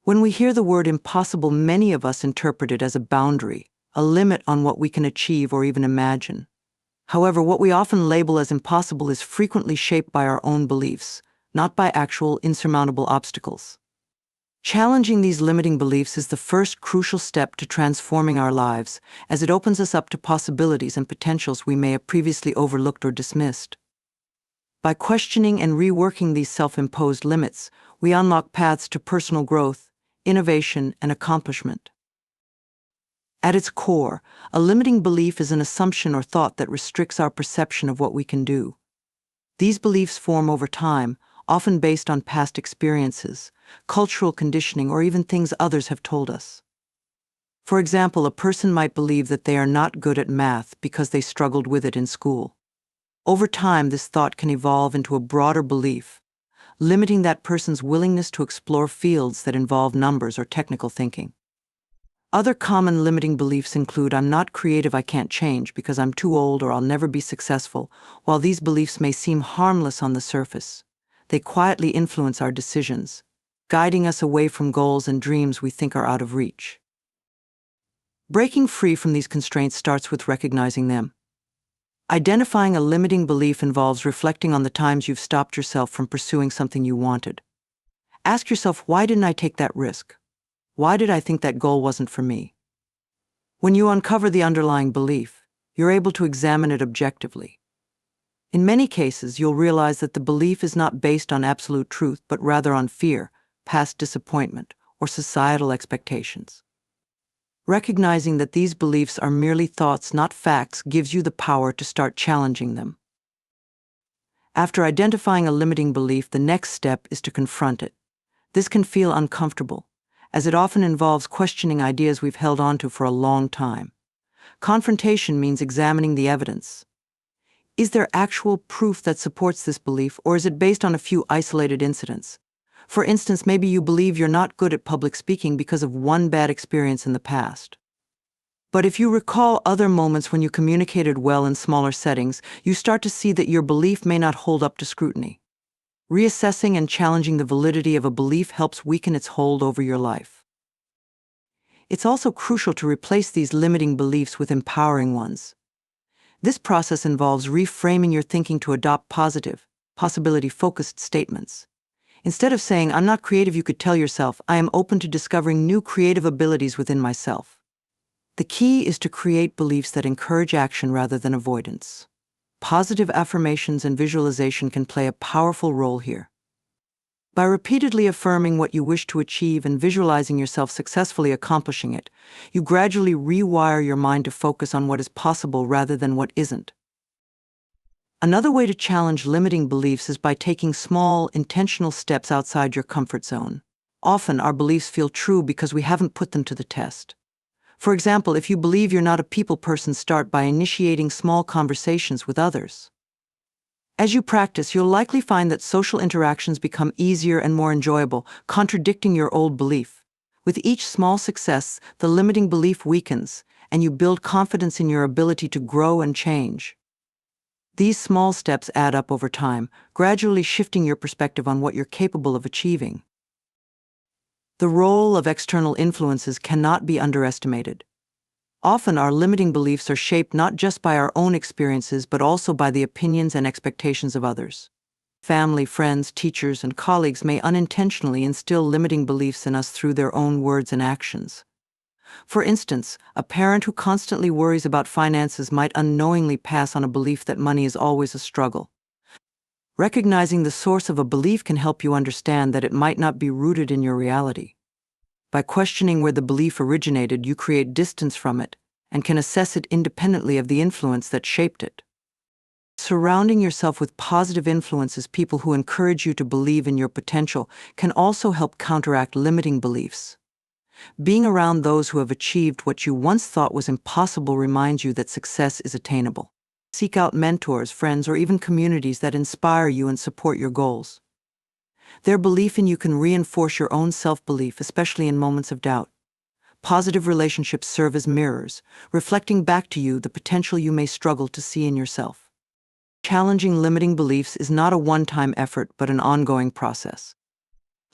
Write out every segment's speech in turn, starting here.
When we hear the word impossible, many of us interpret it as a boundary, a limit on what we can achieve or even imagine. However, what we often label as impossible is frequently shaped by our own beliefs, not by actual insurmountable obstacles. Challenging these limiting beliefs is the first crucial step to transforming our lives, as it opens us up to possibilities and potentials we may have previously overlooked or dismissed. By questioning and reworking these self-imposed limits, we unlock paths to personal growth, innovation, and accomplishment. At its core, a limiting belief is an assumption or thought that restricts our perception of what we can do. These beliefs form over time, often based on past experiences, cultural conditioning, or even things others have told us. For example, a person might believe that they are not good at math because they struggled with it in school. Over time, this thought can evolve into a broader belief, limiting that person's willingness to explore fields that involve numbers or technical thinking. Other common limiting beliefs include "I'm not creative, I can't change because I'm too old," or "I'll never be successful." While these beliefs may seem harmless on the surface, they quietly influence our decisions, guiding us away from goals and dreams we think are out of reach. Breaking free from these constraints starts with recognizing them. Identifying a limiting belief involves reflecting on the times you've stopped yourself from pursuing something you wanted. Ask yourself, why didn't I take that risk? Why did I think that goal wasn't for me? When you uncover the underlying belief, you're able to examine it objectively. In many cases, you'll realize that the belief is not based on absolute truth, but rather on fear, past disappointment, or societal expectations. Recognizing that these beliefs are merely thoughts, not facts, gives you the power to start challenging them. After identifying a limiting belief, the next step is to confront it. This can feel uncomfortable, as it often involves questioning ideas we've held onto for a long time. Confrontation means examining the evidence. Is there actual proof that supports this belief, or is it based on a few isolated incidents? For instance, maybe you believe you're not good at public speaking because of one bad experience in the past. But if you recall other moments when you communicated well in smaller settings, you start to see that your belief may not hold up to scrutiny. Reassessing and challenging the validity of a belief helps weaken its hold over your life. It's also crucial to replace these limiting beliefs with empowering ones. This process involves reframing your thinking to adopt positive, possibility-focused statements. Instead of saying, "I'm not creative," you could tell yourself, "I am open to discovering new creative abilities within myself." The key is to create beliefs that encourage action rather than avoidance. Positive affirmations and visualization can play a powerful role here. By repeatedly affirming what you wish to achieve and visualizing yourself successfully accomplishing it, you gradually rewire your mind to focus on what is possible rather than what isn't. Another way to challenge limiting beliefs is by taking small, intentional steps outside your comfort zone. Often, our beliefs feel true because we haven't put them to the test. For example, if you believe you're not a people person, start by initiating small conversations with others. As you practice, you'll likely find that social interactions become easier and more enjoyable, contradicting your old belief. With each small success, the limiting belief weakens, and you build confidence in your ability to grow and change. These small steps add up over time, gradually shifting your perspective on what you're capable of achieving. The role of external influences cannot be underestimated. Often, our limiting beliefs are shaped not just by our own experiences, but also by the opinions and expectations of others. Family, friends, teachers, and colleagues may unintentionally instill limiting beliefs in us through their own words and actions. For instance, a parent who constantly worries about finances might unknowingly pass on a belief that money is always a struggle. Recognizing the source of a belief can help you understand that it might not be rooted in your reality. By questioning where the belief originated, you create distance from it and can assess it independently of the influence that shaped it. Surrounding yourself with positive influences, people who encourage you to believe in your potential, can also help counteract limiting beliefs. Being around those who have achieved what you once thought was impossible reminds you that success is attainable. Seek out mentors, friends, or even communities that inspire you and support your goals. Their belief in you can reinforce your own self-belief, especially in moments of doubt. Positive relationships serve as mirrors, reflecting back to you the potential you may struggle to see in yourself. Challenging limiting beliefs is not a one-time effort, but an ongoing process.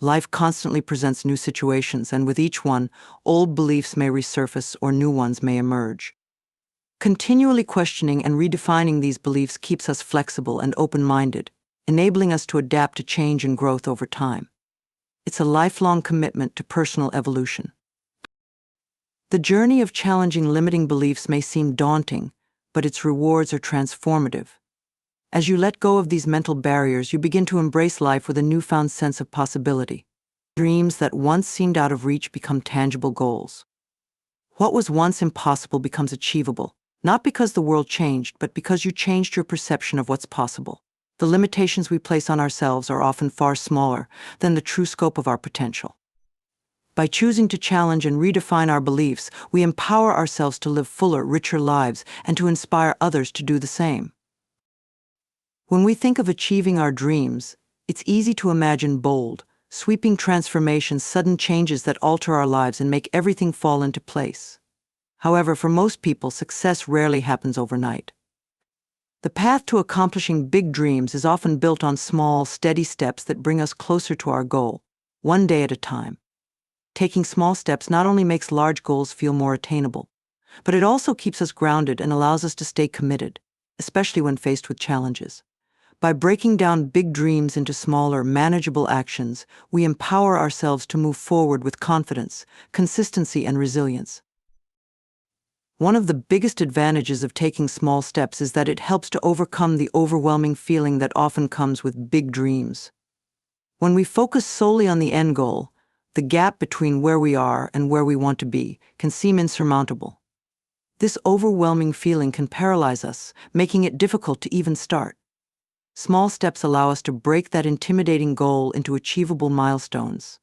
Life constantly presents new situations, and with each one, old beliefs may resurface or new ones may emerge. Continually questioning and redefining these beliefs keeps us flexible and open-minded, enabling us to adapt to change and growth over time. It's a lifelong commitment to personal evolution. The journey of challenging limiting beliefs may seem daunting, but its rewards are transformative. As you let go of these mental barriers, you begin to embrace life with a newfound sense of possibility. Dreams that once seemed out of reach become tangible goals. What was once impossible becomes achievable, not because the world changed, but because you changed your perception of what's possible. The limitations we place on ourselves are often far smaller than the true scope of our potential. By choosing to challenge and redefine our beliefs, we empower ourselves to live fuller, richer lives and to inspire others to do the same. When we think of achieving our dreams, it's easy to imagine bold, sweeping transformations, sudden changes that alter our lives and make everything fall into place. However, for most people, success rarely happens overnight. The path to accomplishing big dreams is often built on small, steady steps that bring us closer to our goal, one day at a time. Taking small steps not only makes large goals feel more attainable, but it also keeps us grounded and allows us to stay committed, especially when faced with challenges. By breaking down big dreams into smaller, manageable actions, we empower ourselves to move forward with confidence, consistency, and resilience. One of the biggest advantages of taking small steps is that it helps to overcome the overwhelming feeling that often comes with big dreams. When we focus solely on the end goal, the gap between where we are and where we want to be can seem insurmountable. This overwhelming feeling can paralyze us, making it difficult to even start. Small steps allow us to break that intimidating goal into achievable milestones.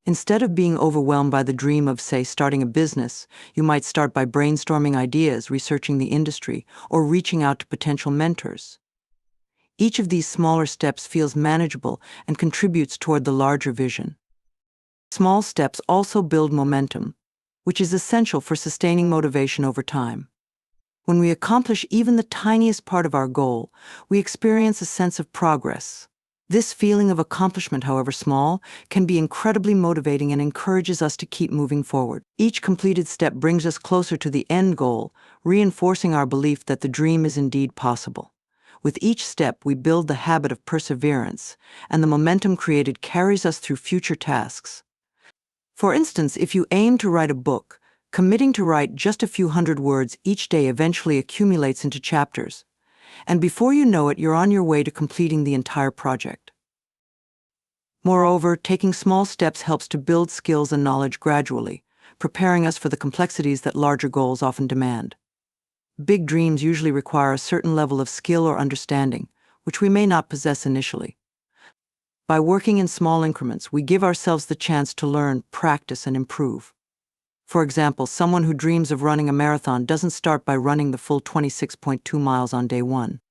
Instead of being overwhelmed by the dream of, say, starting a business, you might start by brainstorming ideas, researching the industry, or reaching out to potential mentors. Each of these smaller steps feels manageable and contributes toward the larger vision. Small steps also build momentum, which is essential for sustaining motivation over time. When we accomplish even the tiniest part of our goal, we experience a sense of progress. This feeling of accomplishment, however small, can be incredibly motivating and encourages us to keep moving forward. Each completed step brings us closer to the end goal, reinforcing our belief that the dream is indeed possible. With each step, we build the habit of perseverance, and the momentum created carries us through future tasks. For instance, if you aim to write a book, committing to write just a few hundred words each day eventually accumulates into chapters, and before you know it, you're on your way to completing the entire project. Moreover, taking small steps helps to build skills and knowledge gradually, preparing us for the complexities that larger goals often demand. Big dreams usually require a certain level of skill or understanding, which we may not possess initially. By working in small increments, we give ourselves the chance to learn, practice, and improve. For example, someone who dreams of running a marathon doesn't start by running the full 26.2 miles on day one.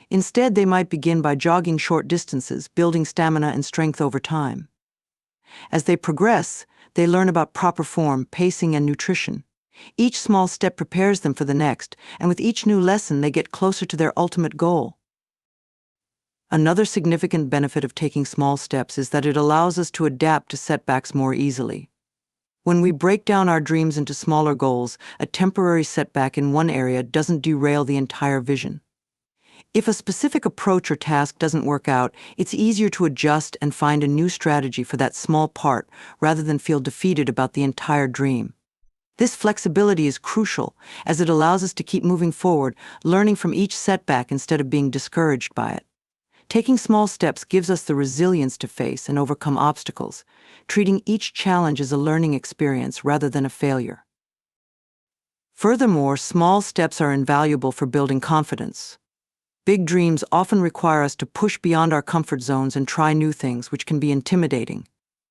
Instead, they might begin by jogging short distances, building stamina and strength over time. As they progress, they learn about proper form, pacing, and nutrition. Each small step prepares them for the next, and with each new lesson, they get closer to their ultimate goal. Another significant benefit of taking small steps is that it allows us to adapt to setbacks more easily. When we break down our dreams into smaller goals, a temporary setback in one area doesn't derail the entire vision. If a specific approach or task doesn't work out, it's easier to adjust and find a new strategy for that small part rather than feel defeated about the entire dream. This flexibility is crucial, as it allows us to keep moving forward, learning from each setback instead of being discouraged by it. Taking small steps gives us the resilience to face and overcome obstacles, treating each challenge as a learning experience rather than a failure. Furthermore, small steps are invaluable for building confidence. Big dreams often require us to push beyond our comfort zones and try new things, which can be intimidating.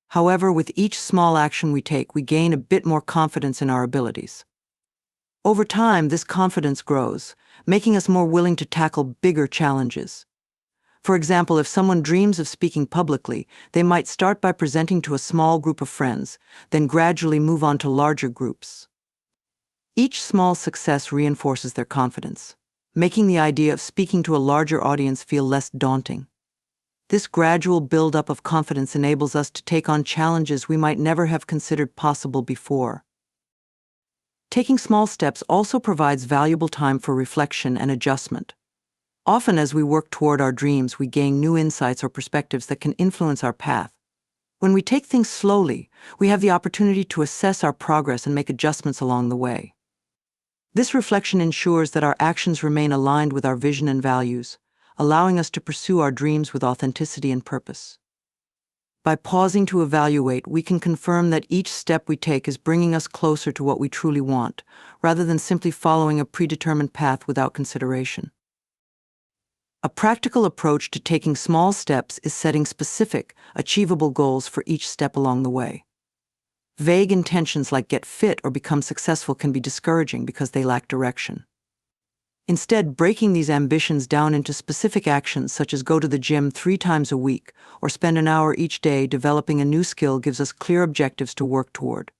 However, with each small action we take, we gain a bit more confidence in our abilities. Over time, this confidence grows, making us more willing to tackle bigger challenges. For example, if someone dreams of speaking publicly, they might start by presenting to a small group of friends, then gradually move on to larger groups. Each small success reinforces their confidence, making the idea of speaking to a larger audience feel less daunting. This gradual buildup of confidence enables us to take on challenges we might never have considered possible before. Taking small steps also provides valuable time for reflection and adjustment. Often as we work toward our dreams, we gain new insights or perspectives that can influence our path. When we take things slowly, we have the opportunity to assess our progress and make adjustments along the way. This reflection ensures that our actions remain aligned with our vision and values, allowing us to pursue our dreams with authenticity and purpose. By pausing to evaluate, we can confirm that each step we take is bringing us closer to what we truly want, rather than simply following a predetermined path without consideration. A practical approach to taking small steps is setting specific, achievable goals for each step along the way. Vague intentions like get fit or become successful can be discouraging because they lack direction. Instead, breaking these ambitions down into specific actions such as go to the gym 3 times a week or spend an hour each day developing a new skill gives us clear objectives to work toward.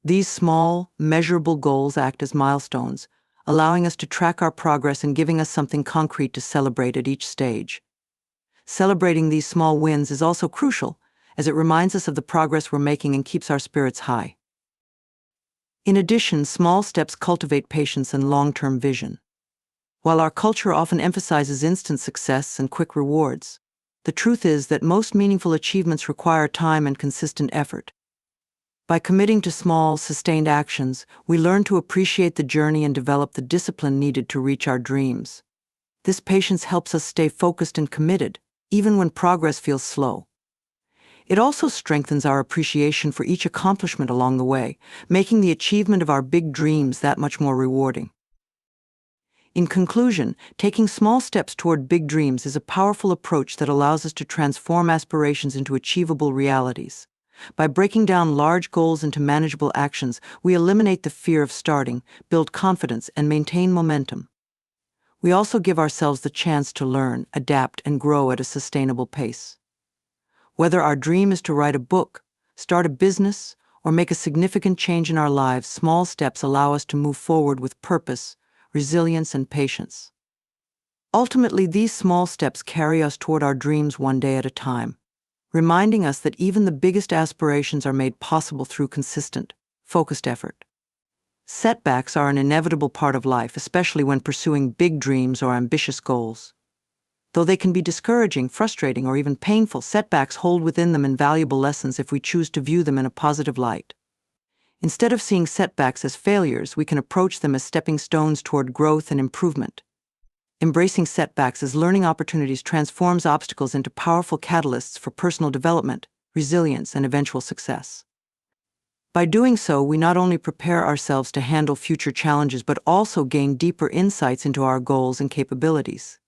These small, measurable goals act as milestones, allowing us to track our progress and giving us something concrete to celebrate at each stage. Celebrating these small wins is also crucial, as it reminds us of the progress we're making and keeps our spirits high. In addition, small steps cultivate patience and long-term vision. While our culture often emphasizes instant success and quick rewards, the truth is that most meaningful achievements require time and consistent effort. By committing to small, sustained actions, we learn to appreciate the journey and develop the discipline needed to reach our dreams. This patience helps us stay focused and committed, even when progress feels slow. It also strengthens our appreciation for each accomplishment along the way, making the achievement of our big dreams that much more rewarding. In conclusion, taking small steps toward big dreams is a powerful approach that allows us to transform aspirations into achievable realities. By breaking down large goals into manageable actions, we eliminate the fear of starting, build confidence, and maintain momentum. We also give ourselves the chance to learn, adapt, and grow at a sustainable pace. Whether our dream is to write a book, start a business, or make a significant change in our lives, small steps allow us to move forward with purpose, resilience, and patience. Ultimately, these small steps carry us toward our dreams one day at a time, reminding us that even the biggest aspirations are made possible through consistent, focused effort. Setbacks are an inevitable part of life, especially when pursuing big dreams or ambitious goals. Though they can be discouraging, frustrating, or even painful, setbacks hold within them invaluable lessons if we choose to view them in a positive light. Instead of seeing setbacks as failures, we can approach them as stepping stones toward growth and improvement. Embracing setbacks as learning opportunities transforms obstacles into powerful catalysts for personal development, resilience, and eventual success. By doing so, we not only prepare ourselves to handle future challenges but also gain deeper insights into our goals and capabilities.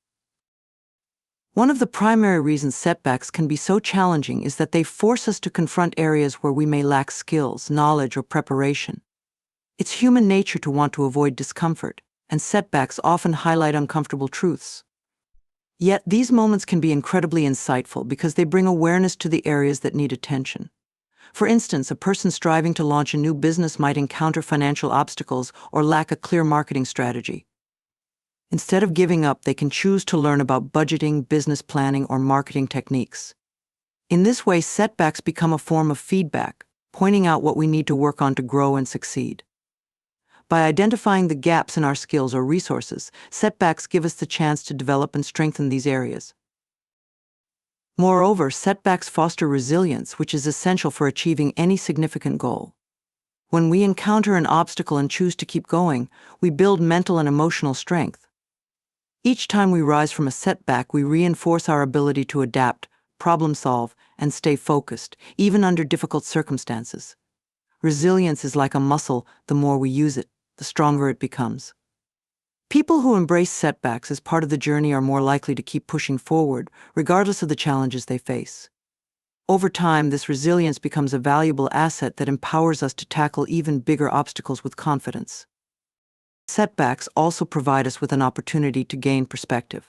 One of the primary reasons setbacks can be so challenging is that they force us to confront areas where we may lack skills, knowledge, or preparation. It's human nature to want to avoid discomfort, and setbacks often highlight uncomfortable truths. Yet these moments can be incredibly insightful because they bring awareness to the areas that need attention. For instance, a person striving to launch a new business might encounter financial obstacles or lack a clear marketing strategy. Instead of giving up, they can choose to learn about budgeting, business planning, or marketing techniques. In this way, setbacks become a form of feedback, pointing out what we need to work on to grow and succeed. By identifying the gaps in our skills or resources, setbacks give us the chance to develop and strengthen these areas. Moreover, setbacks foster resilience, which is essential for achieving any significant goal. When we encounter an obstacle and choose to keep going, we build mental and emotional strength. Each time we rise from a setback, we reinforce our ability to adapt, problem solve, and stay focused, even under difficult circumstances. Resilience is like a muscle. The more we use it, the stronger it becomes. People who embrace setbacks as part of the journey are more likely to keep pushing forward, regardless of the challenges they face. Over time, this resilience becomes a valuable asset that empowers us to tackle even bigger obstacles with confidence. Setbacks also provide us with an opportunity to gain perspective.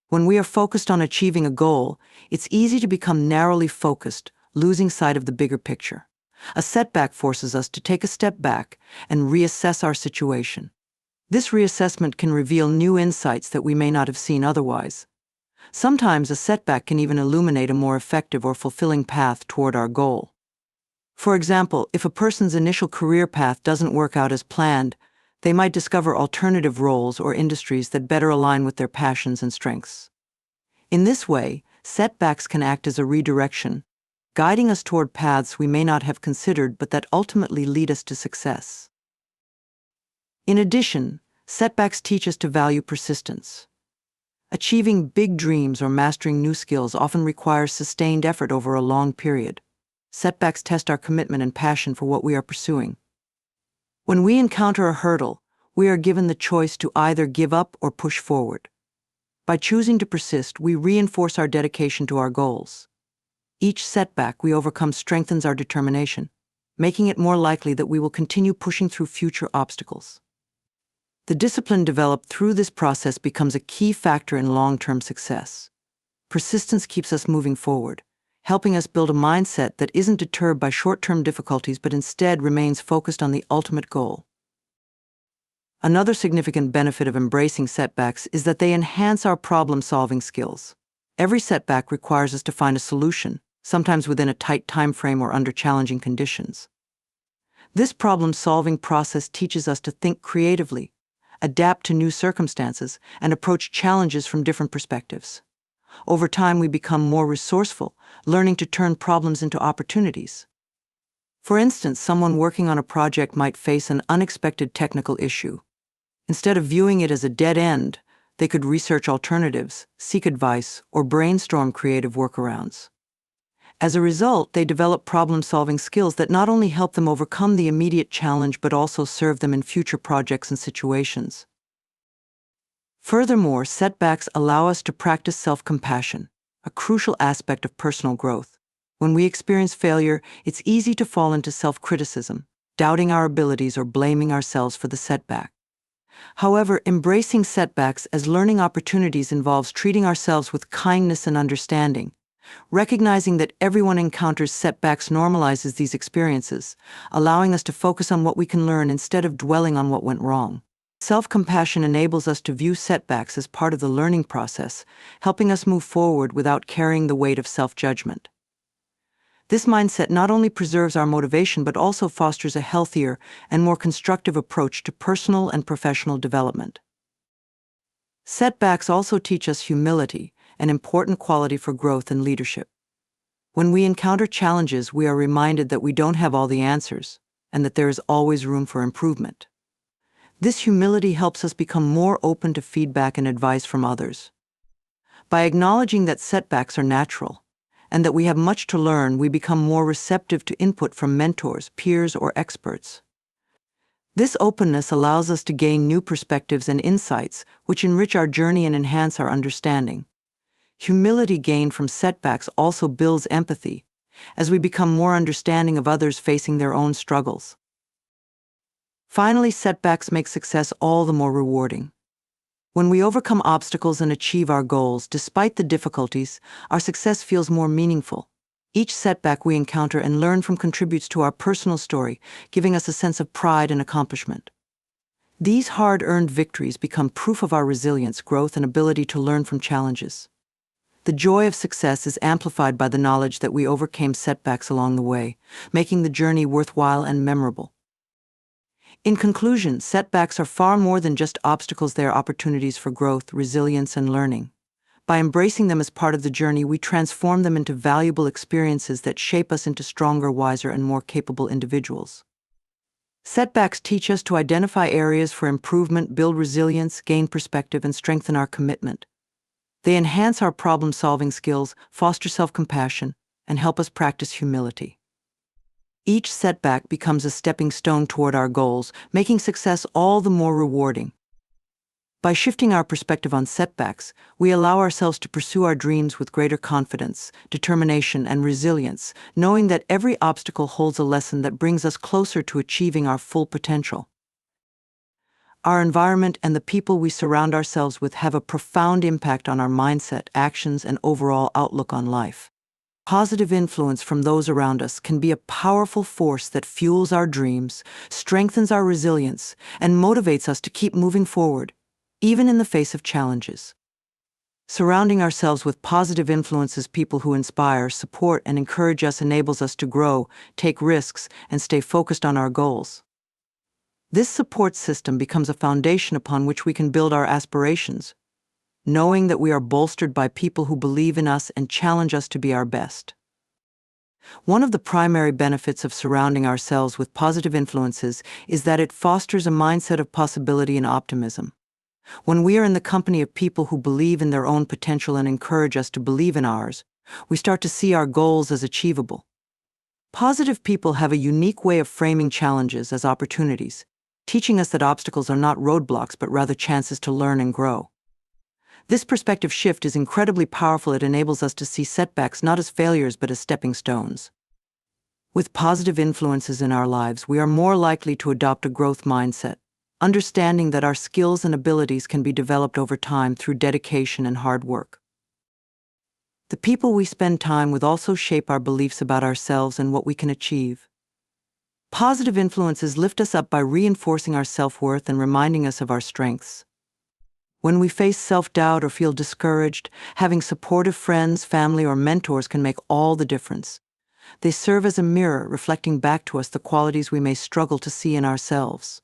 When we are focused on achieving a goal, it's easy to become narrowly focused, losing sight of the bigger picture. A setback forces us to take a step back and reassess our situation. This reassessment can reveal new insights that we may not have seen otherwise. Sometimes a setback can even illuminate a more effective or fulfilling path toward our goal. For example, if a person's initial career path doesn't work out as planned, they might discover alternative roles or industries that better align with their passions and strengths. In this way, setbacks can act as a redirection, guiding us toward paths we may not have considered but that ultimately lead us to success. In addition, setbacks teach us to value persistence. Achieving big dreams or mastering new skills often requires sustained effort over a long period. Setbacks test our commitment and passion for what we are pursuing. When we encounter a hurdle, we are given the choice to either give up or push forward. By choosing to persist, we reinforce our dedication to our goals. Each setback we overcome strengthens our determination, making it more likely that we will continue pushing through future obstacles. The discipline developed through this process becomes a key factor in long-term success. Persistence keeps us moving forward, helping us build a mindset that isn't deterred by short-term difficulties but instead remains focused on the ultimate goal. Another significant benefit of embracing setbacks is that they enhance our problem-solving skills. Every setback requires us to find a solution, sometimes within a tight time frame or under challenging conditions. This problem-solving process teaches us to think creatively, adapt to new circumstances, and approach challenges from different perspectives. Over time, we become more resourceful, learning to turn problems into opportunities. For instance, someone working on a project might face an unexpected technical issue. Instead of viewing it as a dead end, they could research alternatives, seek advice, or brainstorm creative workarounds. As a result, they develop problem-solving skills that not only help them overcome the immediate challenge but also serve them in future projects and situations. Furthermore, setbacks allow us to practice self-compassion, a crucial aspect of personal growth. When we experience failure, it's easy to fall into self-criticism, doubting our abilities or blaming ourselves for the setback. However, embracing setbacks as learning opportunities involves treating ourselves with kindness and understanding. Recognizing that everyone encounters setbacks normalizes these experiences, allowing us to focus on what we can learn instead of dwelling on what went wrong. Self-compassion enables us to view setbacks as part of the learning process, helping us move forward without carrying the weight of self-judgment. This mindset not only preserves our motivation but also fosters a healthier and more constructive approach to personal and professional development. Setbacks also teach us humility, an important quality for growth and leadership. When we encounter challenges, we are reminded that we don't have all the answers, and that there is always room for improvement. This humility helps us become more open to feedback and advice from others. By acknowledging that setbacks are natural, and that we have much to learn, we become more receptive to input from mentors, peers, or experts. This openness allows us to gain new perspectives and insights, which enrich our journey and enhance our understanding. Humility gained from setbacks also builds empathy, as we become more understanding of others facing their own struggles. Finally, setbacks make success all the more rewarding. When we overcome obstacles and achieve our goals, despite the difficulties, our success feels more meaningful. Each setback we encounter and learn from contributes to our personal story, giving us a sense of pride and accomplishment. These hard-earned victories become proof of our resilience, growth, and ability to learn from challenges. The joy of success is amplified by the knowledge that we overcame setbacks along the way, making the journey worthwhile and memorable. In conclusion, setbacks are far more than just obstacles. They are opportunities for growth, resilience, and learning. By embracing them as part of the journey, we transform them into valuable experiences that shape us into stronger, wiser, and more capable individuals. Setbacks teach us to identify areas for improvement, build resilience, gain perspective, and strengthen our commitment. They enhance our problem-solving skills, foster self-compassion, and help us practice humility. Each setback becomes a stepping stone toward our goals, making success all the more rewarding. By shifting our perspective on setbacks, we allow ourselves to pursue our dreams with greater confidence, determination, and resilience, knowing that every obstacle holds a lesson that brings us closer to achieving our full potential. Our environment and the people we surround ourselves with have a profound impact on our mindset, actions, and overall outlook on life. Positive influence from those around us can be a powerful force that fuels our dreams, strengthens our resilience, and motivates us to keep moving forward, even in the face of challenges. Surrounding ourselves with positive influences, people who inspire, support, and encourage us enables us to grow, take risks, and stay focused on our goals. This support system becomes a foundation upon which we can build our aspirations, knowing that we are bolstered by people who believe in us and challenge us to be our best. One of the primary benefits of surrounding ourselves with positive influences is that it fosters a mindset of possibility and optimism. When we are in the company of people who believe in their own potential and encourage us to believe in ours, we start to see our goals as achievable. Positive people have a unique way of framing challenges as opportunities, teaching us that obstacles are not roadblocks but rather chances to learn and grow. This perspective shift is incredibly powerful. It enables us to see setbacks not as failures but as stepping stones. With positive influences in our lives, we are more likely to adopt a growth mindset, understanding that our skills and abilities can be developed over time through dedication and hard work. The people we spend time with also shape our beliefs about ourselves and what we can achieve. Positive influences lift us up by reinforcing our self-worth and reminding us of our strengths. When we face self-doubt or feel discouraged, having supportive friends, family, or mentors can make all the difference. They serve as a mirror, reflecting back to us the qualities we may struggle to see in ourselves.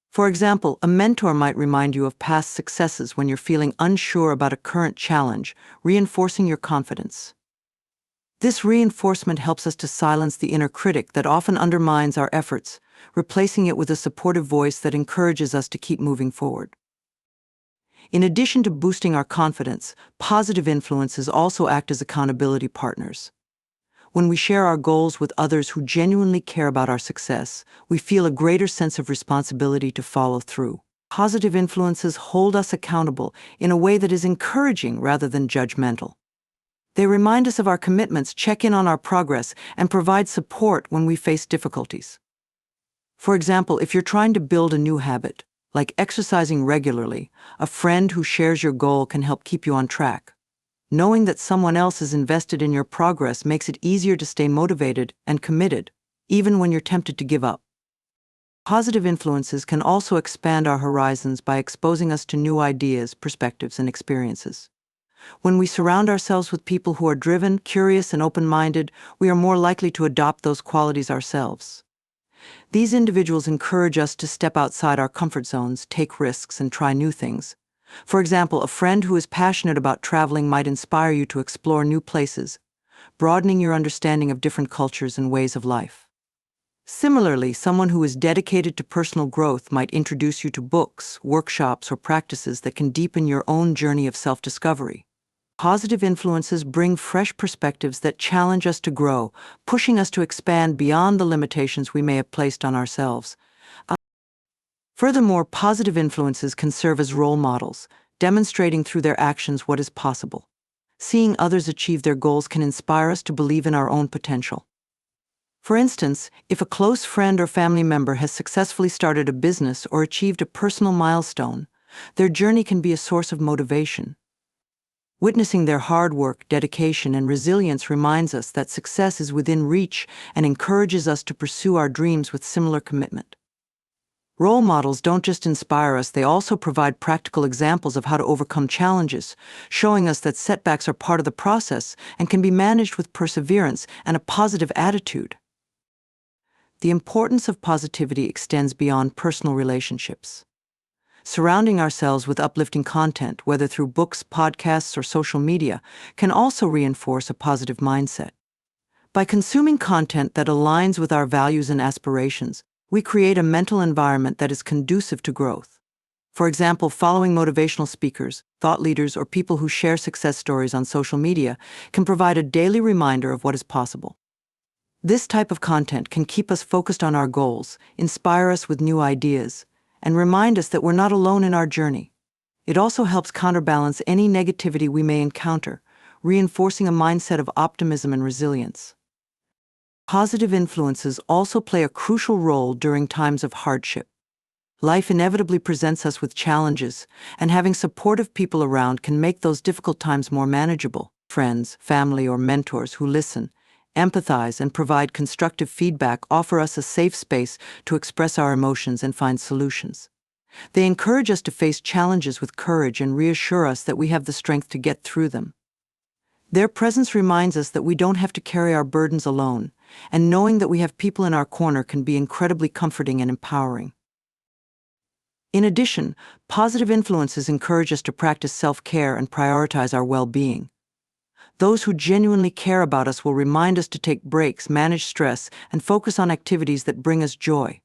For example, a mentor might remind you of past successes when you're feeling unsure about a current challenge, reinforcing your confidence. This reinforcement helps us to silence the inner critic that often undermines our efforts, replacing it with a supportive voice that encourages us to keep moving forward. In addition to boosting our confidence, positive influences also act as accountability partners. When we share our goals with others who genuinely care about our success, we feel a greater sense of responsibility to follow through. Positive influences hold us accountable in a way that is encouraging rather than judgmental. They remind us of our commitments, check in on our progress, and provide support when we face difficulties. For example, if you're trying to build a new habit, like exercising regularly, a friend who shares your goal can help keep you on track. Knowing that someone else is invested in your progress makes it easier to stay motivated and committed, even when you're tempted to give up. Positive influences can also expand our horizons by exposing us to new ideas, perspectives, and experiences. When we surround ourselves with people who are driven, curious, and open-minded, we are more likely to adopt those qualities ourselves. These individuals encourage us to step outside our comfort zones, take risks, and try new things. For example, a friend who is passionate about traveling might inspire you to explore new places, broadening your understanding of different cultures and ways of life. Similarly, someone who is dedicated to personal growth might introduce you to books, workshops, or practices that can deepen your own journey of self-discovery. Positive influences bring fresh perspectives that challenge us to grow, pushing us to expand beyond the limitations we may have placed on ourselves. Furthermore, positive influences can serve as role models, demonstrating through their actions what is possible. Seeing others achieve their goals can inspire us to believe in our own potential. For instance, if a close friend or family member has successfully started a business or achieved a personal milestone, their journey can be a source of motivation. Witnessing their hard work, dedication, and resilience reminds us that success is within reach and encourages us to pursue our dreams with similar commitment. Role models don't just inspire us, they also provide practical examples of how to overcome challenges, showing us that setbacks are part of the process and can be managed with perseverance and a positive attitude. The importance of positivity extends beyond personal relationships. Surrounding ourselves with uplifting content, whether through books, podcasts, or social media, can also reinforce a positive mindset. By consuming content that aligns with our values and aspirations, we create a mental environment that is conducive to growth. For example, following motivational speakers, thought leaders, or people who share success stories on social media can provide a daily reminder of what is possible. This type of content can keep us focused on our goals, inspire us with new ideas, and remind us that we're not alone in our journey. It also helps counterbalance any negativity we may encounter, reinforcing a mindset of optimism and resilience. Positive influences also play a crucial role during times of hardship. Life inevitably presents us with challenges, and having supportive people around can make those difficult times more manageable. Friends, family, or mentors who listen, empathize, and provide constructive feedback offer us a safe space to express our emotions and find solutions. They encourage us to face challenges with courage and reassure us that we have the strength to get through them. Their presence reminds us that we don't have to carry our burdens alone, and knowing that we have people in our corner can be incredibly comforting and empowering. In addition, positive influences encourage us to practice self-care and prioritize our well-being. Those who genuinely care about us will remind us to take breaks, manage stress, and focus on activities that bring us joy.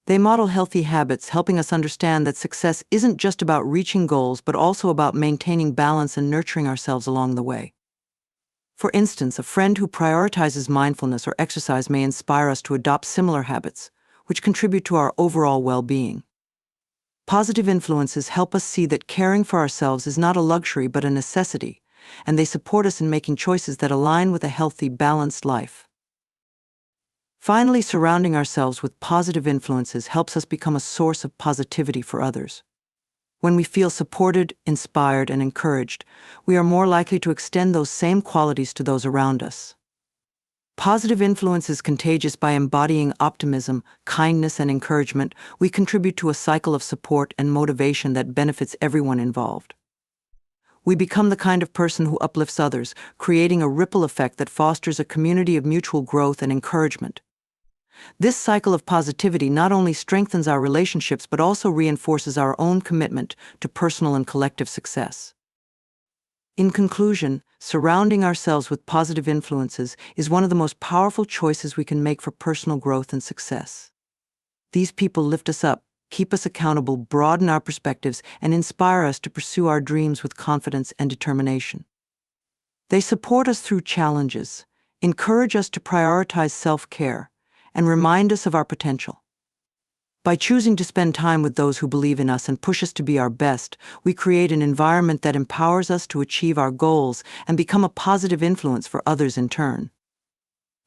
They model healthy habits, helping us understand that success isn't just about reaching goals, but also about maintaining balance and nurturing ourselves along the way. For instance, a friend who prioritizes mindfulness or exercise may inspire us to adopt similar habits, which contribute to our overall well-being. Positive influences help us see that caring for ourselves is not a luxury but a necessity, and they support us in making choices that align with a healthy, balanced life. Finally, surrounding ourselves with positive influences helps us become a source of positivity for others. When we feel supported, inspired, and encouraged, we are more likely to extend those same qualities to those around us. Positive influence is contagious. By embodying optimism, kindness, and encouragement, we contribute to a cycle of support and motivation that benefits everyone involved. We become the kind of person who uplifts others, creating a ripple effect that fosters a community of mutual growth and encouragement. This cycle of positivity not only strengthens our relationships but also reinforces our own commitment to personal and collective success. In conclusion, surrounding ourselves with positive influences is one of the most powerful choices we can make for personal growth and success. These people lift us up, keep us accountable, broaden our perspectives, and inspire us to pursue our dreams with confidence and determination. They support us through challenges, encourage us to prioritize self-care, and remind us of our potential. By choosing to spend time with those who believe in us and push us to be our best, we create an environment that empowers us to achieve our goals and become a positive influence for others in turn.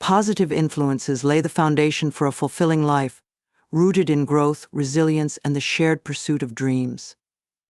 Positive influences lay the foundation for a fulfilling life, rooted in growth, resilience, and the shared pursuit of dreams.